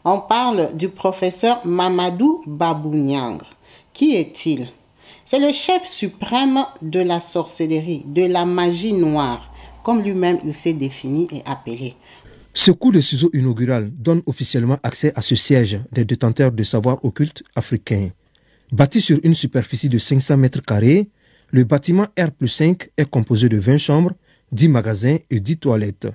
On parle du professeur Mamadou Babou Niang. Qui est-il? C'est le chef suprême de la sorcellerie, de la magie noire, comme lui-même il s'est défini et appelé. Ce coup de ciseau inaugural donne officiellement accès à ce siège des détenteurs de savoirs occultes africains. Bâti sur une superficie de 500 mètres carrés, le bâtiment R+5 est composé de 20 chambres, 10 magasins et 10 toilettes.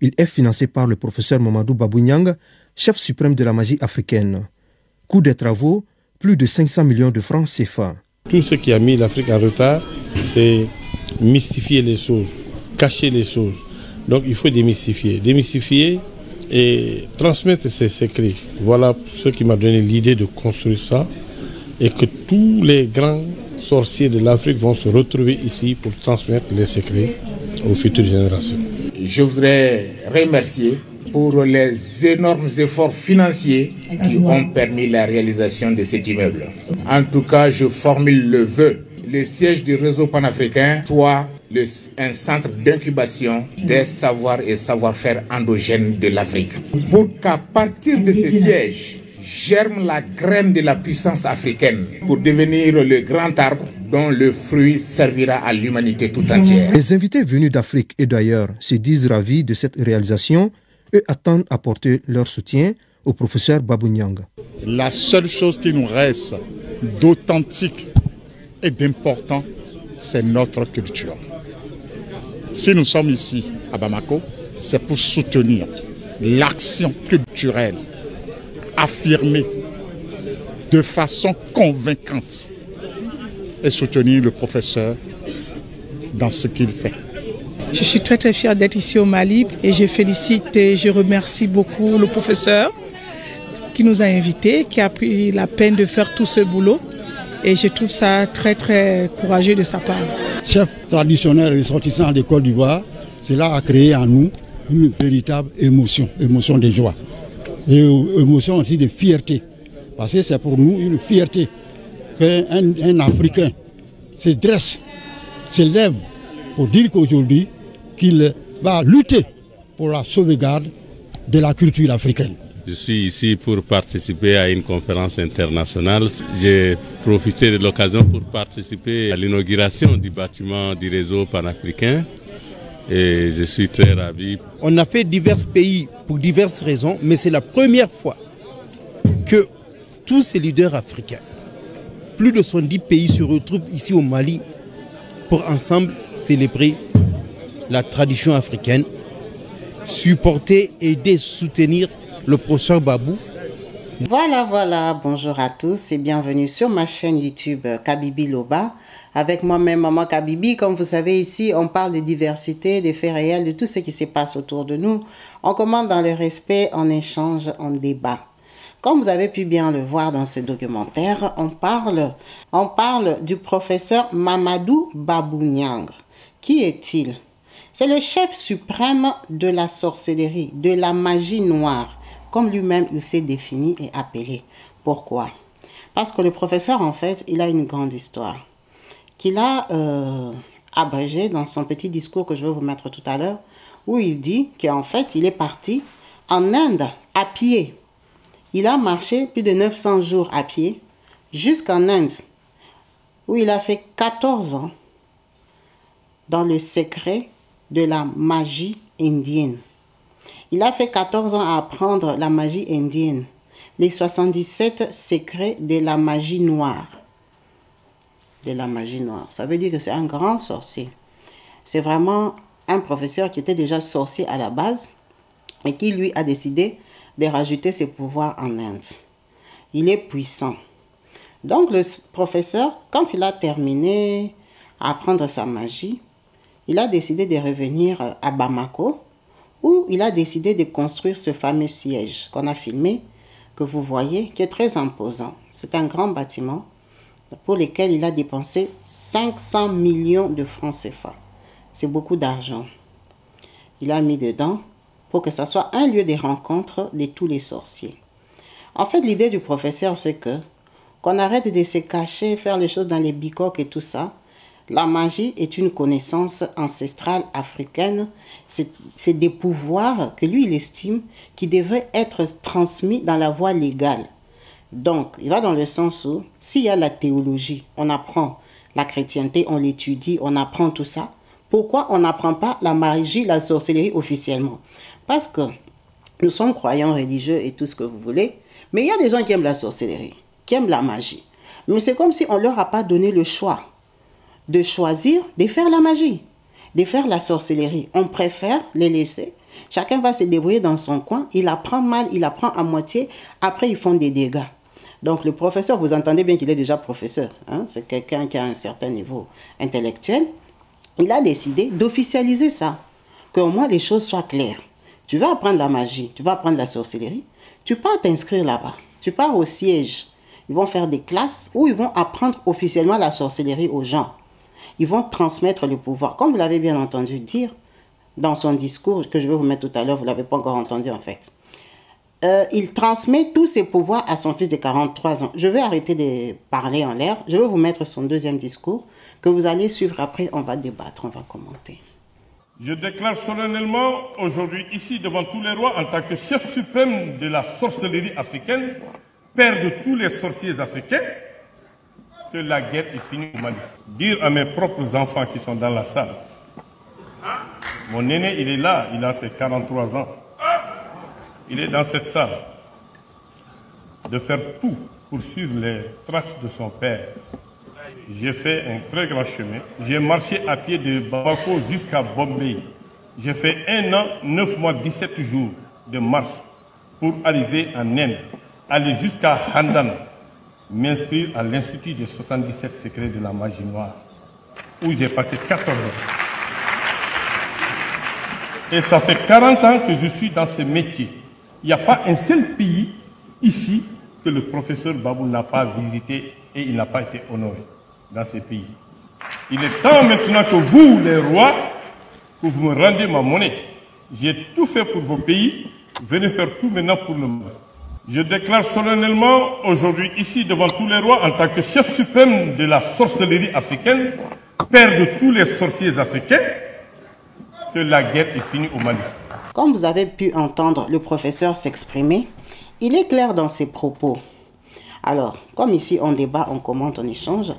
Il est financé par le professeur Mamadou Babou Niang, chef suprême de la magie africaine. Coût des travaux, plus de 500 millions de francs CFA. Tout ce qui a mis l'Afrique en retard, c'est mystifier les choses, cacher les choses. Donc il faut démystifier et transmettre ces secrets. Voilà ce qui m'a donné l'idée de construire ça et que tous les grands sorciers de l'Afrique vont se retrouver ici pour transmettre les secrets aux futures générations. Je voudrais remercier pour les énormes efforts financiers qui ont permis la réalisation de cet immeuble. En tout cas, je formule le vœu. Le siège du réseau panafricain soit un centre d'incubation des savoirs et savoir-faire endogènes de l'Afrique. Pour qu'à partir de ce siège, germe la graine de la puissance africaine pour devenir le grand arbre dont le fruit servira à l'humanité tout entière. Les invités venus d'Afrique et d'ailleurs se disent ravis de cette réalisation et attendent apporter leur soutien au professeur Babou Niang. La seule chose qui nous reste d'authentique et d'important, c'est notre culture. Si nous sommes ici à Bamako, c'est pour soutenir l'action culturelle affirmée de façon convaincante et soutenir le professeur dans ce qu'il fait. Je suis très fière d'être ici au Mali et je félicite et je remercie beaucoup le professeur qui nous a invités, qui a pris la peine de faire tout ce boulot et je trouve ça très courageux de sa part. Chef traditionnel ressortissant de Côte d'Ivoire, cela a créé en nous une véritable émotion de joie et émotion aussi de fierté. Parce que c'est pour nous une fierté qu'un Africain se dresse, se lève pour dire qu'aujourd'hui qu'il va lutter pour la sauvegarde de la culture africaine. Je suis ici pour participer à une conférence internationale. J'ai profité de l'occasion pour participer à l'inauguration du bâtiment du réseau panafricain et je suis très ravi. On a fait divers pays pour diverses raisons, mais c'est la première fois que tous ces leaders africains, plus de 70 pays se retrouvent ici au Mali pour ensemble célébrer la tradition africaine, supporter, aider, soutenir le professeur Babou. Voilà, bonjour à tous et bienvenue sur ma chaîne YouTube Kabibi Loba. Avec moi-même, Maman Kabibi. Comme vous savez, ici, on parle de diversité, des faits réels, de tout ce qui se passe autour de nous. On commente dans le respect, on échange, on débat. Comme vous avez pu bien le voir dans ce documentaire, on parle du professeur Mamadou Babou Niang. Qui est-il? C'est le chef suprême de la sorcellerie, de la magie noire, comme lui-même il s'est défini et appelé. Pourquoi? Parce que le professeur, en fait, il a une grande histoire qu'il a abrégée dans son petit discours que je vais vous mettre tout à l'heure, où il dit qu'en fait, il est parti en Inde à pied. Il a marché plus de 900 jours à pied jusqu'en Inde, où il a fait 14 ans dans le secret de la magie indienne. Il a fait 14 ans à apprendre la magie indienne, les 77 secrets de la magie noire. De la magie noire. Ça veut dire que c'est un grand sorcier. C'est vraiment un professeur qui était déjà sorcier à la base et qui lui a décidé de rajouter ses pouvoirs en Inde. Il est puissant. Donc le professeur, quand il a terminé à apprendre sa magie, il a décidé de revenir à Bamako, où il a décidé de construire ce fameux siège qu'on a filmé, que vous voyez, qui est très imposant. C'est un grand bâtiment pour lequel il a dépensé 500 millions de francs CFA. C'est beaucoup d'argent. Il a mis dedans pour que ça soit un lieu de rencontre de tous les sorciers. En fait, l'idée du professeur, c'est qu'on arrête de se cacher, faire les choses dans les bicoques et tout ça. La magie est une connaissance ancestrale africaine. C'est des pouvoirs que lui, il estime qui devraient être transmis dans la voie légale. Donc, il va dans le sens où, s'il y a la théologie, on apprend la chrétienté, on l'étudie, on apprend tout ça. Pourquoi on n'apprend pas la magie, la sorcellerie officiellement? Parce que nous sommes croyants religieux et tout ce que vous voulez, mais il y a des gens qui aiment la sorcellerie, qui aiment la magie. Mais c'est comme si on ne leur a pas donné le choix de choisir de faire la magie, de faire la sorcellerie. On préfère les laisser. Chacun va se débrouiller dans son coin. Il apprend mal, il apprend à moitié. Après, ils font des dégâts. Donc, le professeur, vous entendez bien qu'il est déjà professeur. Hein? C'est quelqu'un qui a un certain niveau intellectuel. Il a décidé d'officialiser ça, qu'au moins les choses soient claires. Tu vas apprendre la magie, tu vas apprendre la sorcellerie, tu pars t'inscrire là-bas. Tu pars au siège. Ils vont faire des classes où ils vont apprendre officiellement la sorcellerie aux gens. Ils vont transmettre le pouvoir. Comme vous l'avez bien entendu dire dans son discours, que je vais vous mettre tout à l'heure, vous ne l'avez pas encore entendu en fait. Il transmet tous ses pouvoirs à son fils de 43 ans. Je vais arrêter de parler en l'air. Je vais vous mettre son deuxième discours que vous allez suivre après. On va débattre, on va commenter. Je déclare solennellement aujourd'hui ici devant tous les rois en tant que chef suprême de la sorcellerie africaine, père de tous les sorciers africains, que la guerre est finie au Mali. Dire à mes propres enfants qui sont dans la salle, mon aîné il est là, il a ses 43 ans. Il est dans cette salle, de faire tout pour suivre les traces de son père. J'ai fait un très grand chemin. J'ai marché à pied de Bamako jusqu'à Bombay. J'ai fait 1 an, 9 mois, 17 jours de marche pour arriver en Inde, aller jusqu'à Handan, m'inscrire à l'Institut des 77 secrets de la magie noire, où j'ai passé 14 ans. Et ça fait 40 ans que je suis dans ce métier. Il n'y a pas un seul pays ici que le professeur Babou n'a pas visité et il n'a pas été honoré dans ces pays. Il est temps maintenant que vous, les rois, que vous me rendez ma monnaie. J'ai tout fait pour vos pays, venez faire tout maintenant pour le monde. Je déclare solennellement aujourd'hui ici devant tous les rois en tant que chef suprême de la sorcellerie africaine, père de tous les sorciers africains, que la guerre est finie au Mali. Comme vous avez pu entendre le professeur s'exprimer, il est clair dans ses propos. Alors, comme ici on débat, on commente, on échange,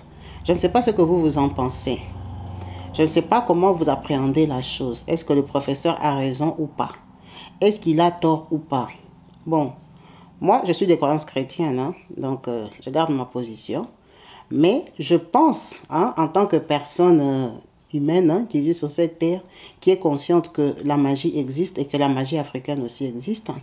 je ne sais pas ce que vous en pensez. Je ne sais pas comment vous appréhendez la chose. Est-ce que le professeur a raison ou pas? Est-ce qu'il a tort ou pas? Bon, moi je suis de croyance chrétienne, hein, donc je garde ma position. Mais je pense, hein, en tant que personne humaine hein, qui vit sur cette terre, qui est consciente que la magie existe et que la magie africaine aussi existe. Hein.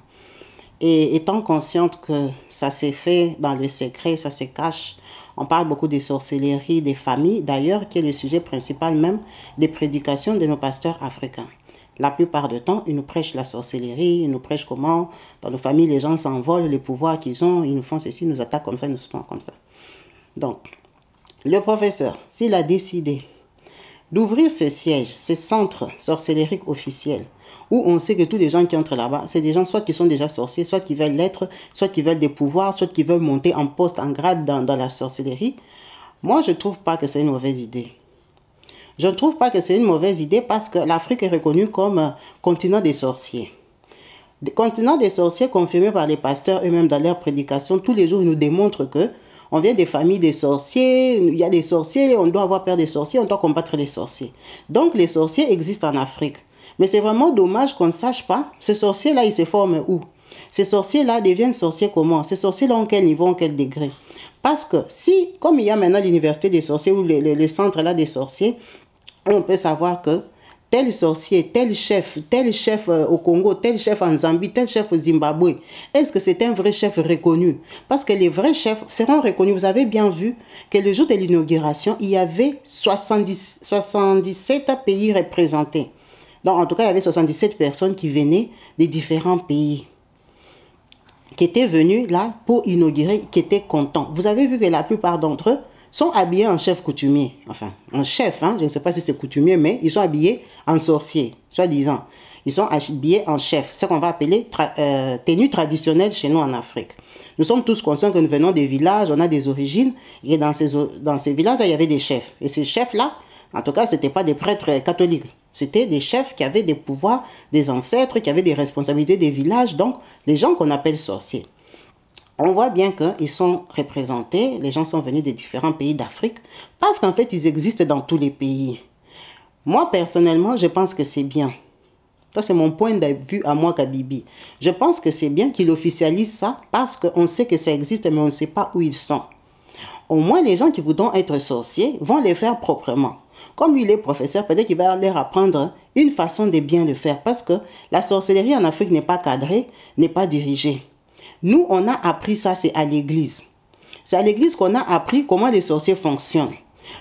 Et étant consciente que ça s'est fait dans le secret, ça se cache. On parle beaucoup des sorcelleries, des familles, d'ailleurs, qui est le sujet principal même des prédications de nos pasteurs africains. La plupart du temps, ils nous prêchent la sorcellerie, ils nous prêchent comment, dans nos familles, les gens s'envolent, les pouvoirs qu'ils ont, ils nous font ceci, ils nous attaquent comme ça, ils nous font comme ça. Donc, le professeur, s'il a décidé d'ouvrir ce siège, ce centre sorcellérique officiel, où on sait que tous les gens qui entrent là-bas, c'est des gens soit qui sont déjà sorciers, soit qui veulent l'être, soit qui veulent des pouvoirs, soit qui veulent monter en poste, en grade dans la sorcellerie. Moi, je ne trouve pas que c'est une mauvaise idée. Je ne trouve pas que c'est une mauvaise idée parce que l'Afrique est reconnue comme continent des sorciers. Le continent des sorciers confirmé par les pasteurs eux-mêmes dans leurs prédications, tous les jours, ils nous démontrent que on vient des familles des sorciers, il y a des sorciers, on doit avoir peur des sorciers, on doit combattre les sorciers. Donc les sorciers existent en Afrique. Mais c'est vraiment dommage qu'on ne sache pas, ces sorciers-là, ils se forment où? Ces sorciers-là deviennent sorciers comment? Ces sorciers-là ont quel niveau, ont quel degré? Parce que si, comme il y a maintenant l'université des sorciers ou le centre là des sorciers, on peut savoir que tel sorcier, tel chef au Congo, tel chef en Zambie, tel chef au Zimbabwe, est-ce que c'est un vrai chef reconnu? Parce que les vrais chefs seront reconnus. Vous avez bien vu que le jour de l'inauguration, il y avait 77 pays représentés. Donc, en tout cas, il y avait 77 personnes qui venaient des différents pays, qui étaient venus là pour inaugurer, qui étaient contents. Vous avez vu que la plupart d'entre eux sont habillés en chef coutumier. Enfin, en chef, hein, je ne sais pas si c'est coutumier, mais ils sont habillés en sorcier, soi-disant. Ils sont habillés en chef, ce qu'on va appeler tenue traditionnelle chez nous en Afrique. Nous sommes tous conscients que nous venons des villages, on a des origines, et dans ces villages, il y avait des chefs. Et ces chefs-là, En tout cas, ce n'étaient pas des prêtres catholiques. C'était des chefs qui avaient des pouvoirs, des ancêtres, qui avaient des responsabilités des villages, donc les gens qu'on appelle sorciers. On voit bien qu'ils sont représentés, les gens sont venus des différents pays d'Afrique, parce qu'en fait, ils existent dans tous les pays. Moi, personnellement, je pense que c'est bien. Ça, c'est mon point de vue à moi, Kabibi. Je pense que c'est bien qu'il officialise ça, parce qu'on sait que ça existe, mais on ne sait pas où ils sont. Au moins, les gens qui voudront être sorciers vont les faire proprement. Comme lui, il est professeur, peut-être qu'il va leur apprendre une façon de bien le faire, parce que la sorcellerie en Afrique n'est pas cadrée, n'est pas dirigée. Nous, on a appris ça, c'est à l'église. C'est à l'église qu'on a appris comment les sorciers fonctionnent.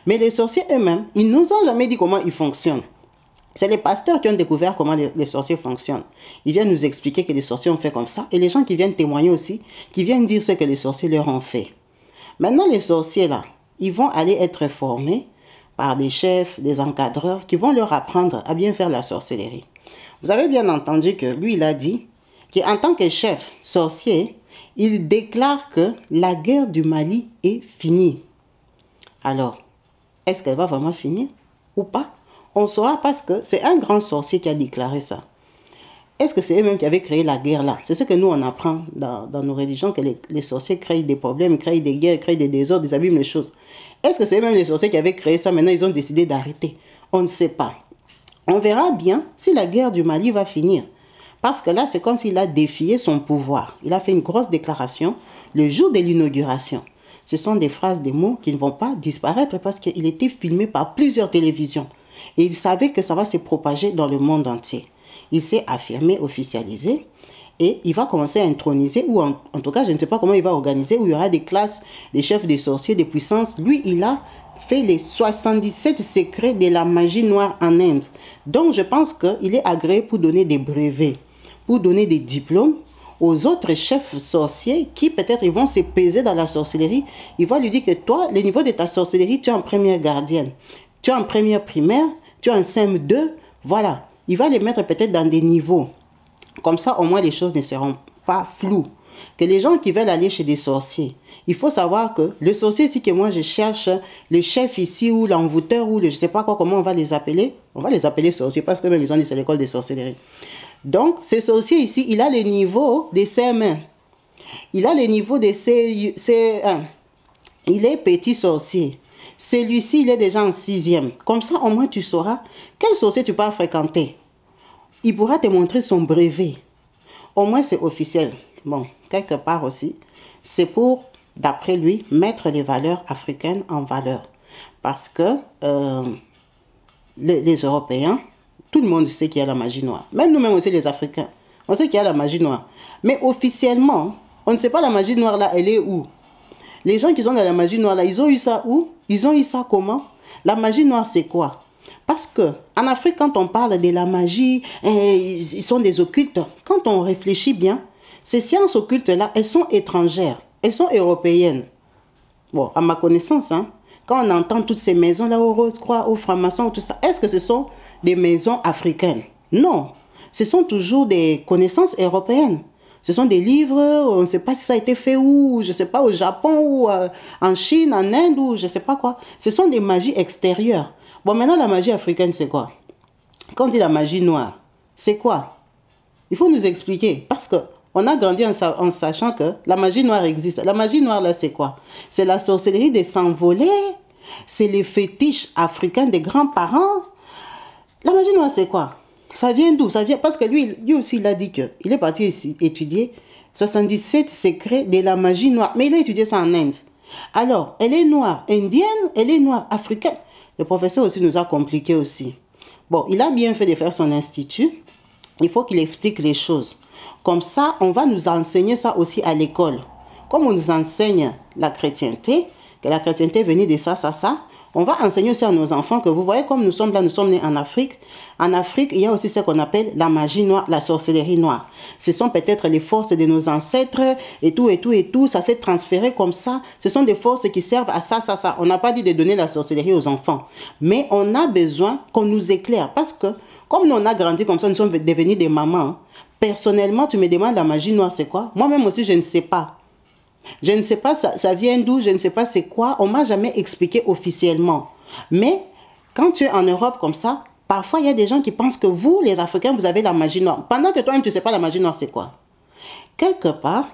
Mais les sorciers eux-mêmes, ils ne nous ont jamais dit comment ils fonctionnent. C'est les pasteurs qui ont découvert comment les sorciers fonctionnent. Ils viennent nous expliquer que les sorciers ont fait comme ça. Et les gens qui viennent témoigner aussi, qui viennent dire ce que les sorciers leur ont fait. Maintenant, les sorciers là, ils vont aller être formés par des chefs, des encadreurs qui vont leur apprendre à bien faire la sorcellerie. Vous avez bien entendu que lui, il a dit qu'en tant que chef sorcier, il déclare que la guerre du Mali est finie. Alors, est-ce qu'elle va vraiment finir ou pas? On saura parce que c'est un grand sorcier qui a déclaré ça. Est-ce que c'est eux-mêmes qui avaient créé la guerre là? C'est ce que nous on apprend dans nos religions, que les sorciers créent des problèmes, créent des guerres, créent des désordres, ils abîment les choses. Est-ce que c'est eux-mêmes les sorciers qui avaient créé ça? Maintenant ils ont décidé d'arrêter. On ne sait pas. On verra bien si la guerre du Mali va finir. Parce que là, c'est comme s'il a défié son pouvoir. Il a fait une grosse déclaration le jour de l'inauguration. Ce sont des phrases, des mots qui ne vont pas disparaître parce qu'il était filmé par plusieurs télévisions. Et il savait que ça va se propager dans le monde entier. Il s'est affirmé, officialisé, et il va commencer à introniser, ou en tout cas, je ne sais pas comment il va organiser, où il y aura des classes, des chefs des sorciers, des puissances. Lui, il a fait les 77 secrets de la magie noire en Inde. Donc, je pense qu'il est agréé pour donner des brevets, pour donner des diplômes aux autres chefs sorciers qui, peut-être, ils vont se peser dans la sorcellerie. Il va lui dire que toi, le niveau de ta sorcellerie, tu es en première gardienne, tu es en première primaire, tu es en CM2, voilà. Il va les mettre peut-être dans des niveaux. Comme ça, au moins, les choses ne seront pas floues. Que les gens qui veulent aller chez des sorciers, il faut savoir que le sorcier ici que moi je cherche, le chef ici ou l'envoûteur ou le, je ne sais pas quoi, comment on va les appeler. On va les appeler sorciers parce que même ils ont dit c'est l'école des sorcelleries. Donc, ce sorcier ici, il a le niveau des CM1. Il a le niveau des C1. Il est petit sorcier. Celui-ci, il est déjà en 6e. Comme ça, au moins, tu sauras quel sorcier tu peux fréquenter. Il pourra te montrer son brevet. Au moins, c'est officiel. Bon, quelque part aussi, c'est pour, d'après lui, mettre les valeurs africaines en valeur. Parce que les Européens, tout le monde sait qu'il y a la magie noire. Même nous-mêmes aussi, les Africains, on sait qu'il y a la magie noire. Mais officiellement, on ne sait pas la magie noire là, elle est où? Les gens qui sont dans la magie noire là, ils ont eu ça où? Ils ont eu ça comment? La magie noire, c'est quoi? Parce que en Afrique, quand on parle de la magie, ils sont des occultes. Quand on réfléchit bien, ces sciences occultes-là, elles sont étrangères. Elles sont européennes. Bon, à ma connaissance, hein, quand on entend toutes ces maisons-là, aux Rose-Croix, aux francs-maçons, tout ça, est-ce que ce sont des maisons africaines? Non. Ce sont toujours des connaissances européennes. Ce sont des livres, on ne sait pas si ça a été fait où, je ne sais pas, au Japon, ou en Chine, en Inde, ou je ne sais pas quoi. Ce sont des magies extérieures. Bon, maintenant, la magie africaine, c'est quoi? Quand on dit la magie noire, c'est quoi? Il faut nous expliquer. Parce qu'on a grandi en sachant que la magie noire existe. La magie noire, là, c'est quoi? C'est la sorcellerie des s'envoler. C'est les fétiches africains des grands-parents. La magie noire, c'est quoi? Ça vient d'où? Ça vient parce que lui aussi, il a dit qu'il est parti ici étudier 77 secrets de la magie noire. Mais il a étudié ça en Inde. Alors, elle est noire indienne, elle est noire africaine. Le professeur aussi nous a compliqué aussi. Bon, il a bien fait de faire son institut. Il faut qu'il explique les choses. Comme ça, on va nous enseigner ça aussi à l'école. Comme on nous enseigne la chrétienté, que la chrétienté est venue de ça, on va enseigner aussi à nos enfants que vous voyez comme nous sommes là, nous sommes nés en Afrique. En Afrique, il y a aussi ce qu'on appelle la magie noire, la sorcellerie noire. Ce sont peut-être les forces de nos ancêtres et tout. Ça s'est transféré comme ça. Ce sont des forces qui servent à ça. On n'a pas dit de donner la sorcellerie aux enfants. Mais on a besoin qu'on nous éclaire. Parce que comme nous on a grandi comme ça, nous sommes devenus des mamans. Personnellement, tu me demandes la magie noire, c'est quoi? Moi-même aussi, je ne sais pas. Je ne sais pas, ça vient d'où, je ne sais pas c'est quoi. On ne m'a jamais expliqué officiellement. Mais Quand tu es en Europe comme ça, parfois il y a des gens qui pensent que vous, les Africains, vous avez la magie noire. Pendant que toi-même, tu ne sais pas la magie noire, c'est quoi? Quelque part,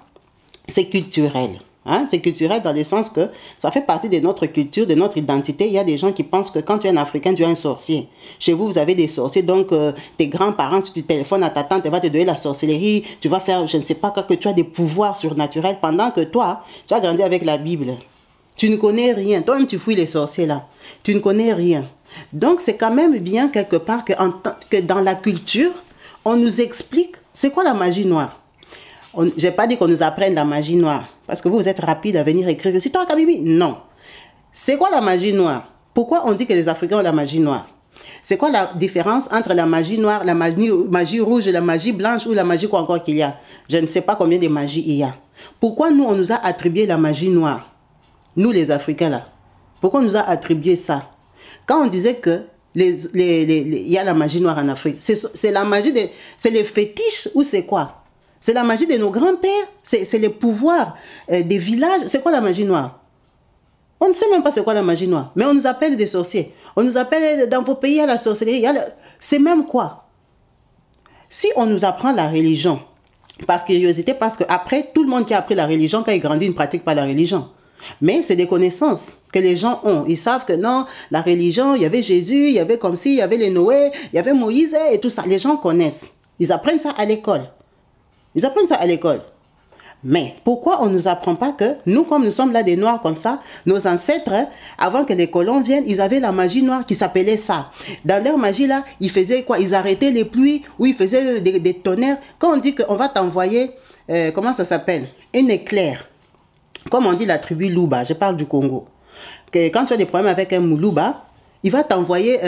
c'est culturel. Hein? C'est culturel dans le sens que ça fait partie de notre culture, de notre identité. Il y a des gens qui pensent que quand tu es un Africain, tu es un sorcier. Chez vous, vous avez des sorciers. Donc, tes grands-parents, si tu téléphones à ta tante, elle va te donner la sorcellerie. Tu vas faire, je ne sais pas quoi, que tu as des pouvoirs surnaturels. Pendant que toi, tu as grandi avec la Bible. Tu ne connais rien. Toi-même, tu fouilles les sorciers là. Tu ne connais rien. Donc, c'est quand même bien quelque part que dans la culture, on nous explique c'est quoi la magie noire. Je n'ai pas dit qu'on nous apprenne la magie noire. Parce que vous êtes rapide à venir écrire. C'est toi, Kabibi? Non. C'est quoi la magie noire? Pourquoi on dit que les Africains ont la magie noire? C'est quoi la différence entre la magie noire, la magie rouge, la magie blanche ou la magie quoi encore qu'il y a? Je ne sais pas combien de magies il y a. Pourquoi nous, on nous a attribué la magie noire? Nous, les Africains, là. Pourquoi on nous a attribué ça? Quand on disait que il y a la magie noire en Afrique, c'est la magie c'est les fétiches ou c'est quoi? C'est la magie de nos grands-pères, c'est les pouvoirs des villages. C'est quoi la magie noire? On ne sait même pas c'est quoi la magie noire. Mais on nous appelle des sorciers. On nous appelle, dans vos pays, il y a la sorcellerie. C'est même quoi? Si on nous apprend la religion, par curiosité, parce qu'après, tout le monde qui a appris la religion, quand il grandit, il ne pratique pas la religion. Mais c'est des connaissances que les gens ont. Ils savent que non, la religion, il y avait Jésus, il y avait comme si, il y avait les Noé, il y avait Moïse et tout ça. Les gens connaissent. Ils apprennent ça à l'école. Ils apprennent ça à l'école. Mais pourquoi on ne nous apprend pas que nous, comme nous sommes là des Noirs comme ça, nos ancêtres, avant que les colons viennent, ils avaient la magie noire qui s'appelait ça. Dans leur magie là, ils faisaient quoi? Ils arrêtaient les pluies ou ils faisaient des tonnerres. Quand on dit qu'on va t'envoyer, comment ça s'appelle? Un éclair. Comme on dit la tribu Luba, je parle du Congo. Que quand tu as des problèmes avec un Moulouba, il va t'envoyer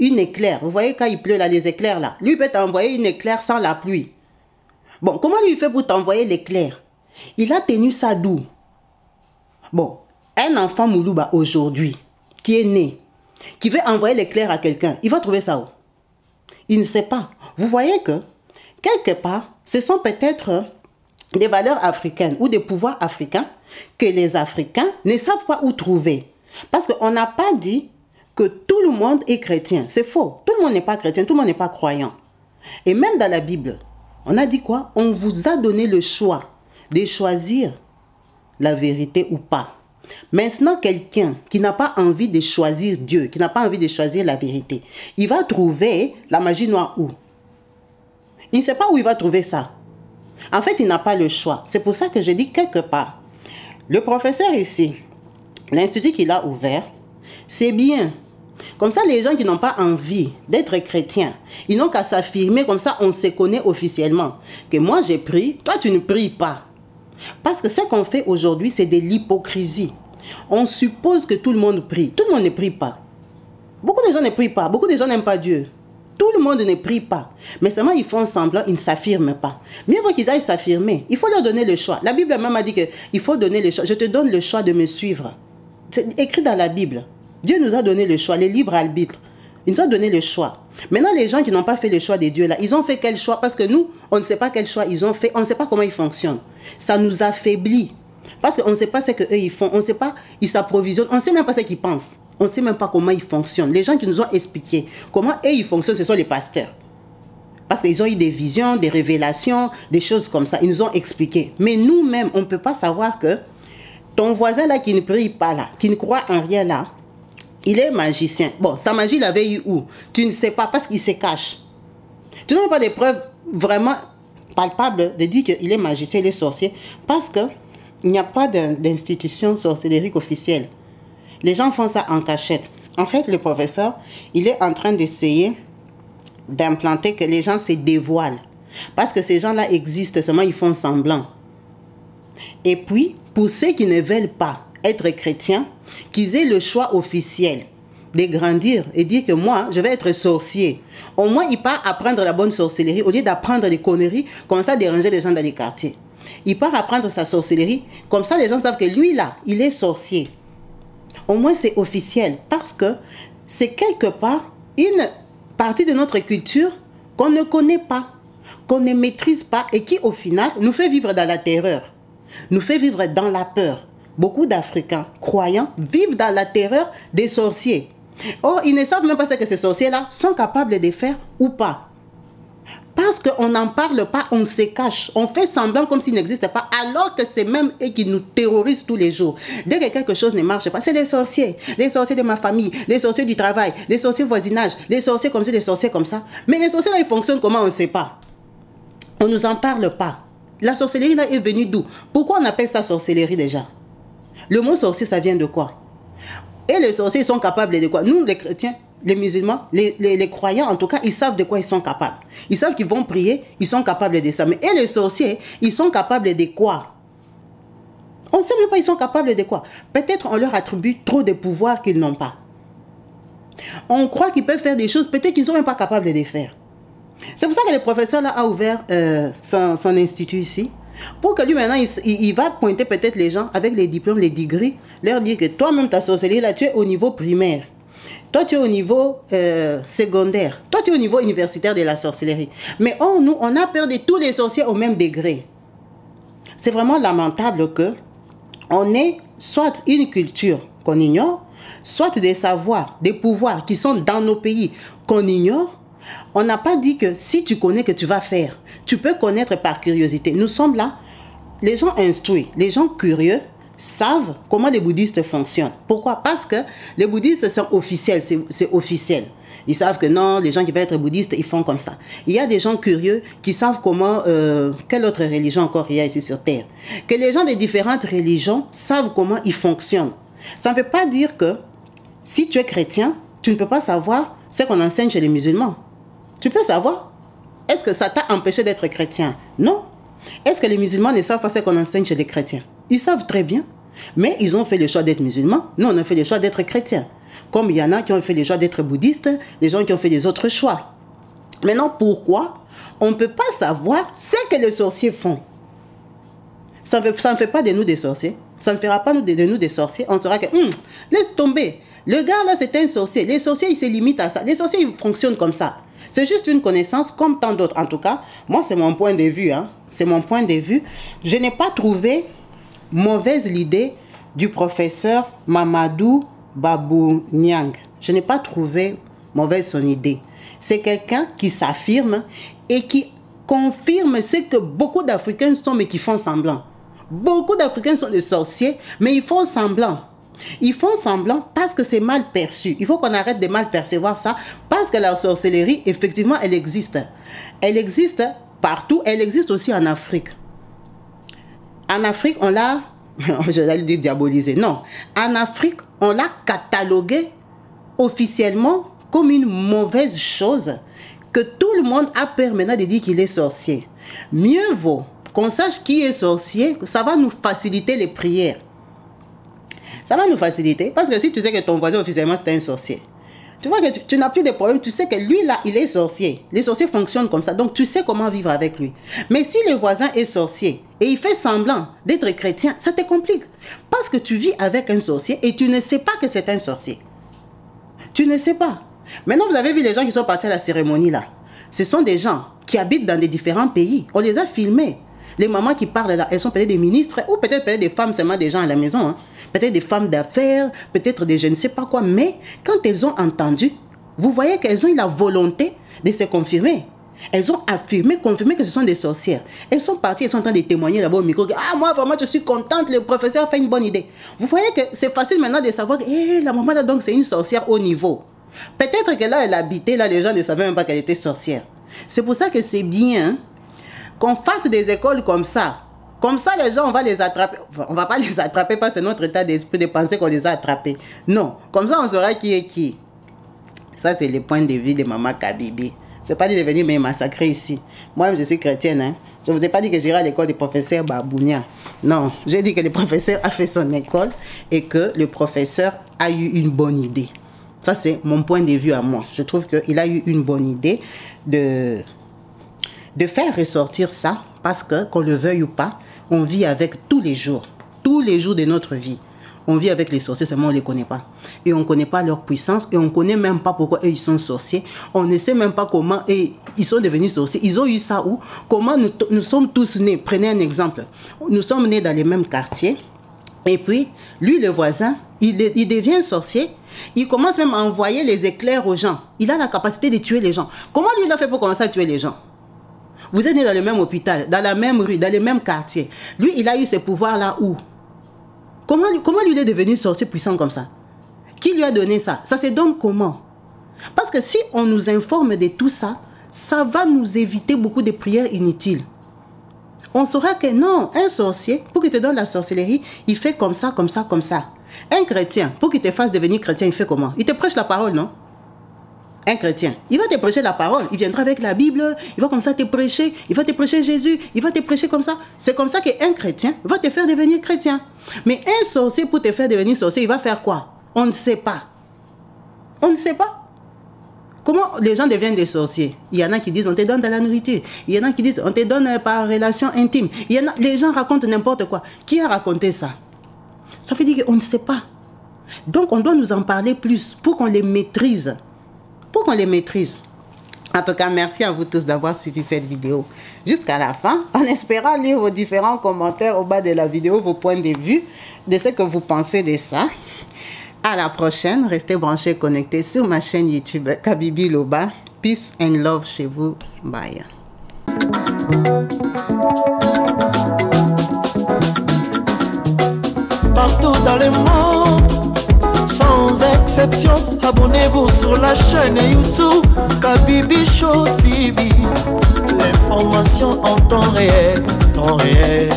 une éclair. Vous voyez quand il pleut là, les éclairs là. Lui peut t'envoyer une éclair sans la pluie. Bon, comment lui fait pour t'envoyer l'éclair? Il a tenu ça d'où? Bon, un enfant Moulouba aujourd'hui, qui est né, qui veut envoyer l'éclair à quelqu'un, il va trouver ça où? Il ne sait pas. Vous voyez que, quelque part, ce sont peut-être des valeurs africaines ou des pouvoirs africains que les Africains ne savent pas où trouver. Parce qu'on n'a pas dit que tout le monde est chrétien. C'est faux. Tout le monde n'est pas chrétien, tout le monde n'est pas croyant. Et même dans la Bible, on a dit quoi? On vous a donné le choix de choisir la vérité ou pas. Maintenant, quelqu'un qui n'a pas envie de choisir Dieu, qui n'a pas envie de choisir la vérité, il va trouver la magie noire où? Il ne sait pas où il va trouver ça. En fait, il n'a pas le choix. C'est pour ça que je dis quelque part. Le professeur ici, l'institut qu'il a ouvert, c'est bien. Comme ça, les gens qui n'ont pas envie d'être chrétiens, ils n'ont qu'à s'affirmer, comme ça on se connaît officiellement. Que moi j'ai prié, toi tu ne pries pas. Parce que ce qu'on fait aujourd'hui, c'est de l'hypocrisie. On suppose que tout le monde prie. Tout le monde ne prie pas. Beaucoup de gens ne prient pas. Beaucoup de gens n'aiment pas Dieu. Tout le monde ne prie pas. Mais seulement ils font semblant, ils ne s'affirment pas. Mieux vaut qu'ils aillent s'affirmer. Il faut leur donner le choix. La Bible même a dit qu'il faut donner le choix. Je te donne le choix de me suivre. C'est écrit dans la Bible. Dieu nous a donné le choix, les libres arbitres. Il nous a donné le choix. Maintenant, les gens qui n'ont pas fait le choix de Dieu, là, ils ont fait quel choix? Parce que nous, on ne sait pas quel choix ils ont fait. On ne sait pas comment ils fonctionnent. Ça nous affaiblit. Parce qu'on ne sait pas ce qu'eux, ils font. On ne sait pas, ils s'approvisionnent. On ne sait même pas ce qu'ils pensent. On ne sait même pas comment ils fonctionnent. Les gens qui nous ont expliqué comment eux, ils fonctionnent, ce sont les pasteurs. Parce qu'ils ont eu des visions, des révélations, des choses comme ça. Ils nous ont expliqué. Mais nous-mêmes, on ne peut pas savoir que ton voisin là qui ne prie pas là, qui ne croit en rien là, il est magicien. Bon, sa magie, il l'avait eu où? Tu ne sais pas parce qu'il se cache. Tu n'as pas des preuves vraiment palpables de dire qu'il est magicien, il est sorcier. Parce qu'il n'y a pas d'institution sorcellérique officielle. Les gens font ça en cachette. En fait, le professeur, il est en train d'essayer d'implanter que les gens se dévoilent. Parce que ces gens-là existent, seulement ils font semblant. Et puis, pour ceux qui ne veulent pas être chrétiens, qu'ils aient le choix officiel de grandir et dire que moi, je vais être sorcier. Au moins, il part apprendre la bonne sorcellerie au lieu d'apprendre des conneries, comme ça déranger les gens dans les quartiers. Il part apprendre sa sorcellerie, comme ça les gens savent que lui là, il est sorcier. Au moins c'est officiel, parce que c'est quelque part une partie de notre culture qu'on ne connaît pas, qu'on ne maîtrise pas et qui au final nous fait vivre dans la terreur, nous fait vivre dans la peur. Beaucoup d'Africains croyants vivent dans la terreur des sorciers. Or, ils ne savent même pas ce que ces sorciers-là sont capables de faire ou pas. Parce qu'on n'en parle pas, on se cache. On fait semblant comme s'il n'existe pas, alors que c'est même eux qui nous terrorisent tous les jours. Dès que quelque chose ne marche pas, c'est les sorciers de ma famille, les sorciers du travail, les sorciers voisinage, les sorciers comme ça, les sorciers comme ça. Mais les sorciers là, ils fonctionnent comment, on ne sait pas. On ne nous en parle pas. La sorcellerie là est venue d'où? Pourquoi on appelle ça sorcellerie déjà? Le mot sorcier, ça vient de quoi? Et les sorciers, ils sont capables de quoi? Nous, les chrétiens, les musulmans, les croyants, en tout cas, ils savent de quoi ils sont capables. Ils savent qu'ils vont prier, ils sont capables de ça. Mais et les sorciers, ils sont capables de quoi? On ne sait même pas ils sont capables de quoi. Peut-être on leur attribue trop de pouvoir qu'ils n'ont pas. On croit qu'ils peuvent faire des choses, peut-être qu'ils ne sont même pas capables de les faire. C'est pour ça que le professeur là a ouvert son institut ici. Pour que lui maintenant, il va pointer peut-être les gens avec les diplômes, les degrés, leur dire que toi-même ta sorcellerie là, tu es au niveau primaire. Toi, tu es au niveau secondaire. Toi, tu es au niveau universitaire de la sorcellerie. Mais nous, on a peur de tous les sorciers au même degré. C'est vraiment lamentable que on ait soit une culture qu'on ignore, soit des savoirs, des pouvoirs qui sont dans nos pays qu'on ignore. On n'a pas dit que si tu connais que tu vas faire, tu peux connaître par curiosité. Nous sommes là, les gens instruits, les gens curieux, savent comment les bouddhistes fonctionnent. Pourquoi? Parce que les bouddhistes sont officiels, c'est officiel. Ils savent que non, les gens qui veulent être bouddhistes, ils font comme ça. Il y a des gens curieux qui savent comment, quelle autre religion encore il y a ici sur Terre. Que les gens des différentes religions savent comment ils fonctionnent. Ça ne veut pas dire que si tu es chrétien, tu ne peux pas savoir ce qu'on enseigne chez les musulmans. Tu peux savoir. Est-ce que ça t'a empêché d'être chrétien? Non. Est-ce que les musulmans ne savent pas ce qu'on enseigne chez les chrétiens? Ils savent très bien. Mais ils ont fait le choix d'être musulmans. Nous, on a fait le choix d'être chrétiens. Comme il y en a qui ont fait le choix d'être bouddhistes, les gens qui ont fait des autres choix. Maintenant, pourquoi on ne peut pas savoir ce que les sorciers font? Ça ne fait pas de nous des sorciers. Ça ne fera pas de nous des sorciers. On saura que, laisse tomber. Le gars là, c'est un sorcier. Les sorciers, ils se limitent à ça. Les sorciers, ils fonctionnent comme ça. C'est juste une connaissance comme tant d'autres. En tout cas, moi, c'est mon point de vue. C'est mon point de vue. Je n'ai pas trouvé mauvaise l'idée du professeur Mamadou Babou Niang. Je n'ai pas trouvé mauvaise son idée. C'est quelqu'un qui s'affirme et qui confirme ce que beaucoup d'Africains sont, mais qui font semblant. Beaucoup d'Africains sont des sorciers, mais ils font semblant. Ils font semblant parce que c'est mal perçu. Il faut qu'on arrête de mal percevoir ça, parce que la sorcellerie, effectivement, elle existe. Elle existe partout, elle existe aussi en Afrique. En Afrique, on l'a, je vais dire diabolisé, non. En Afrique, on l'a catalogué officiellement comme une mauvaise chose, que tout le monde a peur maintenant de dire qu'il est sorcier. Mieux vaut qu'on sache qui est sorcier, ça va nous faciliter les prières. Ça va nous faciliter, parce que si tu sais que ton voisin officiellement c'est un sorcier, tu vois que tu n'as plus de problème, tu sais que lui là, il est sorcier. Les sorciers fonctionnent comme ça, donc tu sais comment vivre avec lui. Mais si le voisin est sorcier et il fait semblant d'être chrétien, ça te complique. Parce que tu vis avec un sorcier et tu ne sais pas que c'est un sorcier. Tu ne sais pas. Maintenant, vous avez vu les gens qui sont partis à la cérémonie là. Ce sont des gens qui habitent dans des différents pays. On les a filmés. Les mamans qui parlent là, elles sont peut-être des ministres ou peut-être des femmes, seulement des gens à la maison. Peut-être des femmes d'affaires, peut-être des je ne sais pas quoi. Mais quand elles ont entendu, vous voyez qu'elles ont eu la volonté de se confirmer. Elles ont affirmé, confirmé que ce sont des sorcières. Elles sont parties, elles sont en train de témoigner là-bas au micro. Ah, moi, vraiment, je suis contente, le professeur a fait une bonne idée. Vous voyez que c'est facile maintenant de savoir que la maman là, donc, c'est une sorcière au niveau. Peut-être que là, elle habitait, là, les gens ne savaient même pas qu'elle était sorcière. C'est pour ça que c'est bien qu'on fasse des écoles comme ça. Comme ça, les gens, on va les attraper. Enfin, on ne va pas les attraper parce que c'est notre état d'esprit de penser qu'on les a attrapés. Non. Comme ça, on saura qui est qui. Ça, c'est le point de vue de Maman Kabibi. Je n'ai pas dit de venir me massacrer ici. Moi-même, je suis chrétienne. Je ne vous ai pas dit que j'irai à l'école du professeur Babounia. Non. J'ai dit que le professeur a fait son école et que le professeur a eu une bonne idée. Ça, c'est mon point de vue à moi. Je trouve qu'il a eu une bonne idée de faire ressortir ça parce que, qu'on le veuille ou pas, on vit avec tous les jours de notre vie. On vit avec les sorciers, seulement on ne les connaît pas. Et on ne connaît pas leur puissance et on ne connaît même pas pourquoi eux, ils sont sorciers. On ne sait même pas comment ils sont devenus sorciers. Ils ont eu ça où? Comment nous sommes tous nés. Prenez un exemple. Nous sommes nés dans les mêmes quartiers. Et puis, lui, le voisin, il devient sorcier. Il commence même à envoyer les éclairs aux gens. Il a la capacité de tuer les gens. Comment lui, il a fait pour commencer à tuer les gens? Vous êtes né dans le même hôpital, dans la même rue, dans le même quartier. Lui, il a eu ces pouvoirs-là où? Comment lui, il est devenu sorcier puissant comme ça? Qui lui a donné ça? Ça se donne comment? Parce que si on nous informe de tout ça, ça va nous éviter beaucoup de prières inutiles. On saura que non, un sorcier, pour qu'il te donne la sorcellerie, il fait comme ça, comme ça, comme ça. Un chrétien, pour qu'il te fasse devenir chrétien, il fait comment? Il te prêche la parole, non? Un chrétien, il va te prêcher la parole. Il viendra avec la Bible, il va comme ça te prêcher, il va te prêcher Jésus, il va te prêcher comme ça. C'est comme ça qu'un chrétien va te faire devenir chrétien. Mais un sorcier, pour te faire devenir sorcier, il va faire quoi? On ne sait pas. On ne sait pas. Comment les gens deviennent des sorciers? Il y en a qui disent on te donne de la nourriture. Il y en a qui disent on te donne par relation intime. Les gens racontent n'importe quoi. Qui a raconté ça? Ça veut dire qu'on ne sait pas. Donc on doit nous en parler plus pour qu'on les maîtrise. Pour qu'on les maîtrise. En tout cas, merci à vous tous d'avoir suivi cette vidéo jusqu'à la fin. En espérant lire vos différents commentaires au bas de la vidéo, vos points de vue, de ce que vous pensez de ça. À la prochaine, restez branchés, connectés sur ma chaîne YouTube Kabibi Loba. Peace and love chez vous. Bye. Partout dans le monde, sans exception, abonnez-vous sur la chaîne YouTube Kabibi Show TV. L'information en temps réel, temps réel.